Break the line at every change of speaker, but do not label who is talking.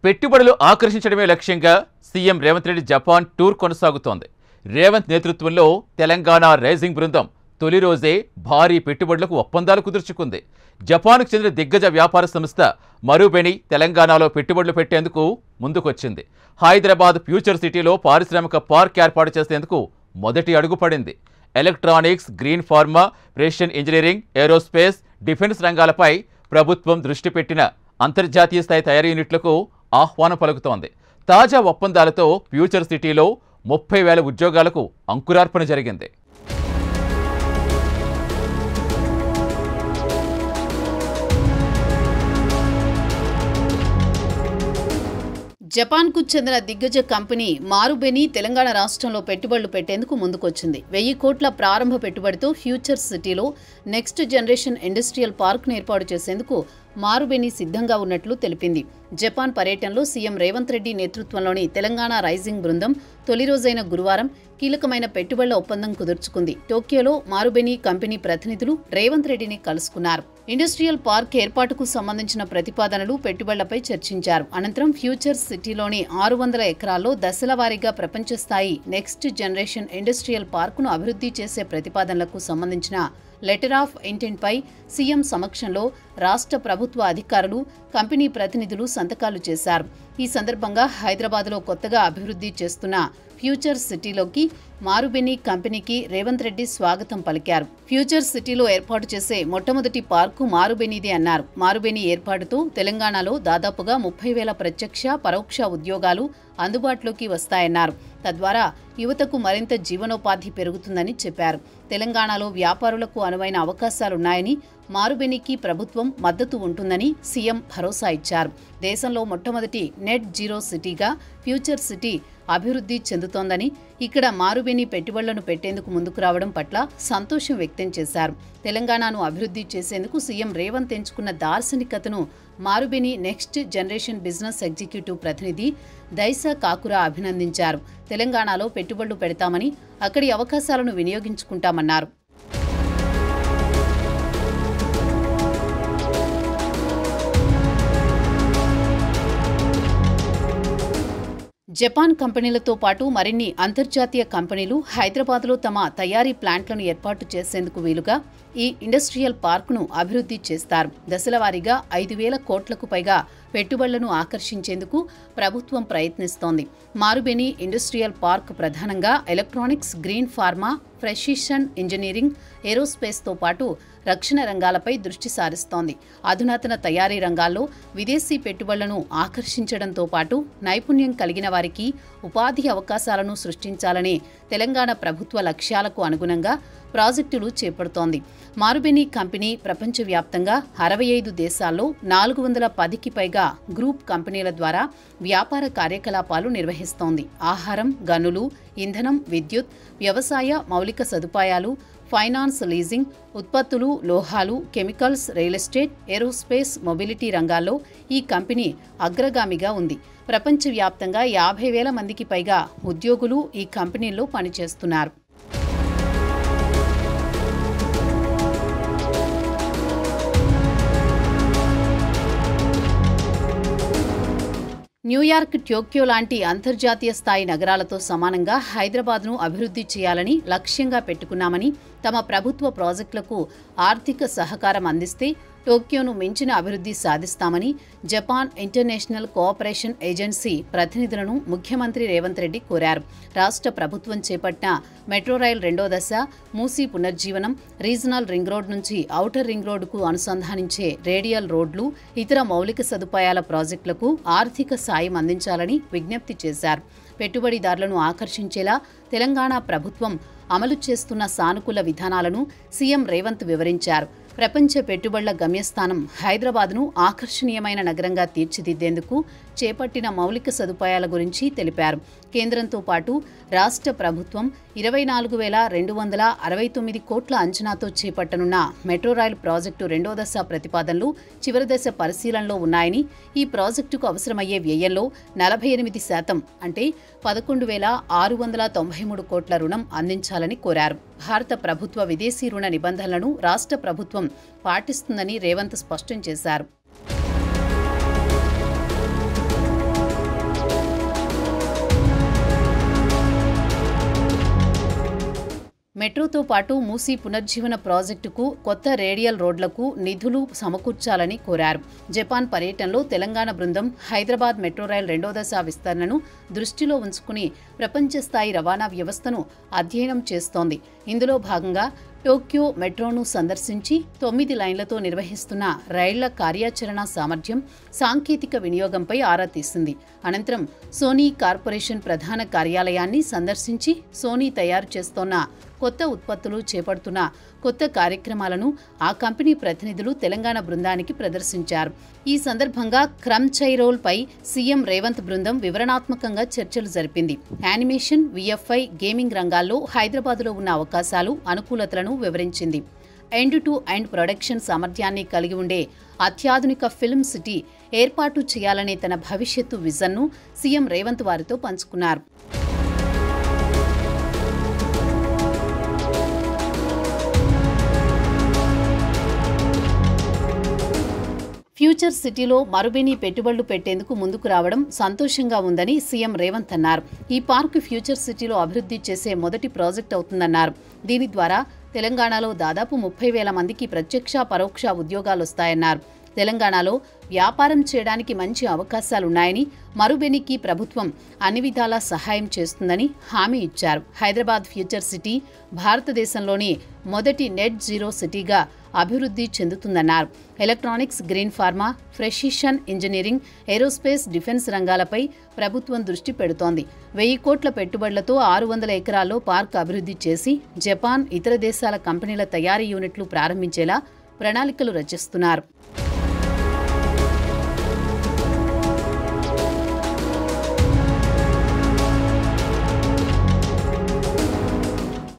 పెట్టుబడులు ఆకర్షించడమే లక్ష్యంగా CM Revanth Reddy Japan tour కొనసాగుతోంది. రేవంత్ నేతృత్వంలో తెలంగాణ రైజింగ్ బృందం తొలి రోజే భారీ పెట్టుబడులకు ఒప్పందాలు కుదుర్చుకుంది. జపాన్కు చెందిన దిగ్గజ వ్యాపార సంస్థ మరుబెని తెలంగాణలో పెట్టుబడులు పెట్టేందుకు ముందుకొచ్చింది. హైదరాబాద్ ఫ్యూచర్ సిటీలో పారిశ్రామిక పార్క్ ఏర్పాటు చేసేందుకు మొదటి అడుగు పడింది. Electronics, green pharma, precision engineering, aerospace, defence రంగాలపై ప్రభుత్వం దృష్టి పెట్టిన అంతర్జాతీయ స్థాయి తయారీ యూనిట్లకు ఆహ్వానం పలుకుతోంది. తాజా ఒప్పందాలతో ఫ్యూచర్ సిటీలో 30,000 ఉద్యోగాలకు అంకురార్పణ జరిగింది.
జపాన్కు చెందిన దిగ్గజ కంపెనీ మారుబెని తెలంగాణ రాష్ట్రంలో పెట్టుబడులు పెట్టేందుకు ముందుకొచ్చింది. 1000 కోట్ల ప్రారంభ పెట్టుబడితో ఫ్యూచర్ సిటీలో నెక్స్ట్ జనరేషన్ ఇండస్ట్రియల్ పార్క్ను ఏర్పాటు చేసేందుకు మారుబెని సిద్ధంగా ఉన్నట్లు తెలిపింది. జపాన్ పర్యటనలో సీఎం రేవంత్ రెడ్డి నేతృత్వంలోని తెలంగాణ రైజింగ్ బృందం తొలి రోజైన గురువారం కీలకమైన పెట్టుబడుల ఒప్పందం కుదుర్చుకుంది. టోక్యోలో మారుబెని కంపెనీ ప్రతినిధులు రేవంత్ రెడ్డిని కలుసుకున్నారు. ఇండస్ట్రియల్ పార్క్ ఏర్పాటుకు సంబంధించిన ప్రతిపాదనలు, పెట్టుబడులపై చర్చించారు. అనంతరం ఫ్యూచర్ సిటీలోని 600 ఎకరాల్లో దశల వారీగా ప్రపంచ స్థాయి నెక్స్ట్ జనరేషన్ ఇండస్ట్రియల్ పార్కును అభివృద్ధి చేసే ప్రతిపాదనలకు సంబంధించిన లెటర్ ఆఫ్ ఇంటెంట్ పై సీఎం సమక్షంలో రాష్ట్ర ప్రభుత్వ అధికారులు, కంపెనీ ప్రతినిధులు సంతకాలు చేశారు. ఈ సందర్భంగా హైదరాబాద్లో కొత్తగా అభివృద్ధి చేస్తున్న ఫ్యూచర్ సిటీలోకి మారుబెని కంపెనీకి రేవంత్ రెడ్డి స్వాగతం పలికారు. ఫ్యూచర్ సిటీలో ఏర్పాటు చేసే మొట్టమొదటి పార్కు మారుబెనిదే అన్నారు. మారుబెని ఏర్పాటుతో తెలంగాణలో దాదాపుగా 30,000 ప్రత్యక్ష, పరోక్ష ఉద్యోగాలు అందుబాటులోకి వస్తాయన్నారు. తద్వారా యువతకు మరింత జీవనోపాధి పెరుగుతుందని చెప్పారు. తెలంగాణలో వ్యాపారులకు అనువైన అవకాశాలున్నాయని, మారుబెనికి ప్రభుత్వం మద్దతు ఉంటుందని సీఎం భరోసా ఇచ్చారు. దేశంలో మొట్టమొదటి నెట్ జీరో సిటీగా ఫ్యూచర్ సిటీ అభివృద్ధి చెందుతోందని, ఇక్కడ మారుబెని పెట్టుబడులను పెట్టేందుకు ముందుకు రావడం పట్ల సంతోషం వ్యక్తం చేశారు. తెలంగాణను అభివృద్ధి చేసేందుకు సీఎం రేవంత్ ఎంచుకున్న దార్శనికతను మారుబెని నెక్స్ట్ జనరేషన్ బిజినెస్ ఎగ్జిక్యూటివ్ ప్రతినిధి దైసా కాకురా అభినందించారు. తెలంగాణలో పెట్టుబడులు పెడతామని, అక్కడి అవకాశాలను వినియోగించుకుంటామన్నారు. జపాన్ కంపెనీలతో పాటు మరిన్ని అంతర్జాతీయ కంపెనీలు హైదరాబాద్లో తమ తయారీ ప్లాంట్లను ఏర్పాటు చేసేందుకు వీలుగా ఈ ఇండస్ట్రియల్ పార్కును అభివృద్ధి చేస్తారు. దశలవారీగా 5,000 కోట్లకు పైగా పెట్టుబడులను ఆకర్షించేందుకు ప్రభుత్వం ప్రయత్నిస్తోంది. మారుబెని ఇండస్ట్రియల్ పార్క్ ప్రధానంగా electronics, green pharma, precision engineering, ఏరోస్పేస్తో పాటు రక్షణ రంగాలపై దృష్టి సారిస్తోంది. అధునాతన తయారీ రంగాల్లో విదేశీ పెట్టుబడులను ఆకర్షించడంతో పాటు నైపుణ్యం కలిగిన వారికి ఉపాధి అవకాశాలను సృష్టించాలనే తెలంగాణ ప్రభుత్వ లక్ష్యాలకు అనుగుణంగా ప్రాజెక్టులు చేపడుతోంది. మారుబెని కంపెనీ ప్రపంచవ్యాప్తంగా 65 దేశాల్లో 410కి పైగా గ్రూప్ కంపెనీల ద్వారా వ్యాపార కార్యకలాపాలు నిర్వహిస్తోంది. ఆహారం, గనులు, ఇంధనం, విద్యుత్, వ్యవసాయ మౌలిక సదుపాయాలు, ఫైనాన్స్, లీజింగ్, ఉత్పత్తులు, లోహాలు, chemicals, real estate, aerospace, mobility రంగాల్లో ఈ కంపెనీ అగ్రగామిగా ఉంది. ప్రపంచవ్యాప్తంగా 50,000 మందికి పైగా ఉద్యోగులు ఈ కంపెనీల్లో పనిచేస్తున్నారు. న్యూయార్క్, టోక్యో లాంటి అంతర్జాతీయ స్థాయి నగరాలతో సమానంగా హైదరాబాద్ను అభివృద్ధి చేయాలని లక్ష్యంగా పెట్టుకున్నామని, తమ ప్రభుత్వ ప్రాజెక్టులకు ఆర్థిక సహకారం అందిస్తే టోక్యోను మించిన అభివృద్ధి సాధిస్తామని జపాన్ ఇంటర్నేషనల్ కోఆపరేషన్ ఏజెన్సీ ప్రతినిధులను ముఖ్యమంత్రి రేవంత్ రెడ్డి కోరారు. రాష్ట్ర ప్రభుత్వం చేపట్టిన మెట్రో రైల్ 2వ దశ, మూసీ పునర్జీవనం, రీజనల్ రింగ్ రోడ్ నుంచి ఔటర్ రింగ్ రోడ్డుకు అనుసంధానించే రేడియల్ రోడ్లు, ఇతర మౌలిక సదుపాయాల ప్రాజెక్టులకు ఆర్థిక సాయం అందించాలని విజ్ఞప్తి చేశారు. పెట్టుబడిదారులను ఆకర్షించేలా తెలంగాణ ప్రభుత్వం అమలు చేస్తున్న సానుకూల విధానాలను సీఎం రేవంత్ వివరించారు. ప్రపంచ పెట్టుబడుల గమ్యస్థానం హైదరాబాద్ను ఆకర్షణీయమైన నగరంగా తీర్చిదిద్దేందుకు చేపట్టిన మౌలిక సదుపాయాల గురించి తెలిపారు. కేంద్రంతో పాటు రాష్ట్ర ప్రభుత్వం 24,269 కోట్ల అంచనాతో చేపట్టనున్న మెట్రో రైల్ ప్రాజెక్టు 2వ దశ ప్రతిపాదనలు చివరి దశ పరిశీలనలో ఉన్నాయని, ఈ ప్రాజెక్టుకు అవసరమయ్యే వ్యయంలో 48% అంటే 11,693 కోట్ల రుణం అందించాలని కోరారు. భారత ప్రభుత్వ విదేశీ రుణ నిబంధనలను రాష్ట్ర ప్రభుత్వం పాటిస్తుందని రేవంత్ స్పష్టం చేశారు. మెట్రోతో పాటు మూసీ పునర్జీవన ప్రాజెక్టుకు కొత్త రేడియల్ రోడ్లకు నిధులు సమకూర్చాలని కోరారు. జపాన్ పర్యటనలో తెలంగాణ బృందం హైదరాబాద్ మెట్రో రైల్ 2వ దశ విస్తరణను దృష్టిలో ఉంచుకుని ప్రపంచ స్థాయి రవాణా వ్యవస్థను అధ్యయనం చేస్తోంది. ఇందులో భాగంగా టోక్యో మెట్రోను సందర్శించి 9 లైన్లతో నిర్వహిస్తున్న రైళ్ల కార్యాచరణ సామర్థ్యం, సాంకేతిక వినియోగంపై ఆరా తీసింది. అనంతరం సోనీ కార్పొరేషన్ ప్రధాన కార్యాలయాన్ని సందర్శించి సోనీ తయారు చేస్తోన్న కొత్త ఉత్పత్తులు చేపడుతున్న కొత్త కార్యక్రమాలను ఆ కంపెనీ ప్రతినిధులు తెలంగాణ బృందానికి ప్రదర్శించారు. ఈ సందర్భంగా క్రమ్చైరోల్పై సీఎం రేవంత్ బృందం వివరణాత్మకంగా చర్చలు జరిపింది. యానిమేషన్, విఎఫ్ఐ, గేమింగ్ రంగాల్లో హైదరాబాద్లో ఉన్న అవకాశాలు, అనుకూలతలను వివరించింది. ఎండ్ టు ఎండ్ ప్రొడక్షన్ సామర్థ్యాన్ని కలిగి ఉండే అత్యాధునిక ఫిల్మ్ సిటీ ఏర్పాటు చేయాలనే తన భవిష్యత్తు విజన్ను సీఎం రేవంత్ వారితో పంచుకున్నారు. ఫ్యూచర్ సిటీలో మరుబేని పెట్టుబడులు పెట్టేందుకు ముందుకు రావడం సంతోషంగా ఉందని సీఎం రేవంత్ అన్నారు. ఈ పార్క్ ఫ్యూచర్ సిటీలో అభివృద్ధి చేసే మొదటి ప్రాజెక్ట్ అవుతుందన్నారు. దీని ద్వారా తెలంగాణలో దాదాపు 30,000 మందికి ప్రత్యక్ష, పరోక్ష ఉద్యోగాలొస్తాయన్నారు. తెలంగాణలో వ్యాపారం చేయడానికి మంచి అవకాశాలున్నాయని, మరుబెనికి ప్రభుత్వం అన్ని విధాలా సహాయం చేస్తుందని హామీ ఇచ్చారు. హైదరాబాద్ ఫ్యూచర్ సిటీ భారతదేశంలోని మొదటి నెట్ జీరో సిటీగా అభివృద్ధి చెందుతుందన్నారు. Electronics, green pharma, precision engineering, aerospace, defence రంగాలపై ప్రభుత్వం దృష్టి పెడుతోంది. 1000 కోట్ల పెట్టుబడులతో 600 ఎకరాల్లో పార్క్ అభివృద్ధి చేసి జపాన్, ఇతర దేశాల కంపెనీల తయారీ యూనిట్లు ప్రారంభించేలా ప్రణాళికలు రచిస్తున్నారు.